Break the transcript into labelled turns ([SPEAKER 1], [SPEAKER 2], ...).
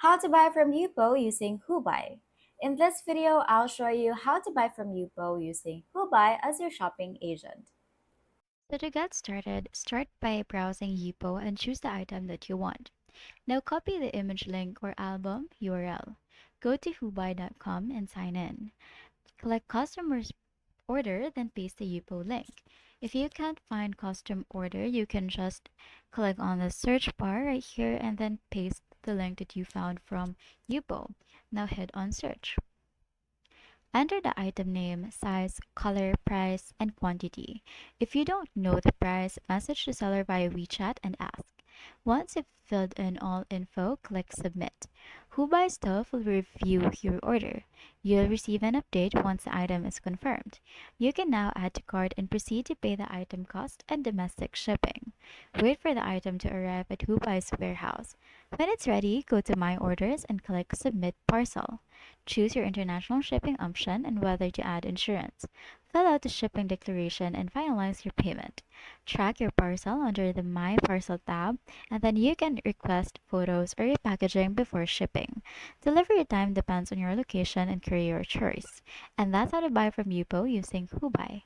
[SPEAKER 1] How to buy from Yupoo using Hoobuy. In this video, I'll show you how to buy from Yupoo using Hoobuy as your shopping agent.
[SPEAKER 2] So to get started, start by browsing Yupoo and choose the item that you want. Now copy the image link or album URL. Go to hoobuy.com and sign in. Click Customers Order, then paste the Yupoo link. If you can't find custom order, you can just click on the search bar right here and then paste the link that you found from Yupoo. Now hit on search. Enter the item name, size, color, price, and quantity. If you don't know the price, message the seller via WeChat and ask. Once you've filled in all info, click Submit. Who Buys Stuff will review your order. You'll receive an update once the item is confirmed. You can now add to cart and proceed to pay the item cost and domestic shipping. Wait for the item to arrive at Who Buys warehouse. When it's ready, go to My Orders and click Submit Parcel. Choose your international shipping option and whether to add insurance. Fill out the shipping declaration and finalize your payment. Track your parcel under the My Parcel tab, and then you can request photos or repackaging before shipping. Delivery time depends on your location and courier choice. And that's how to buy from Yupo using Hoobuy.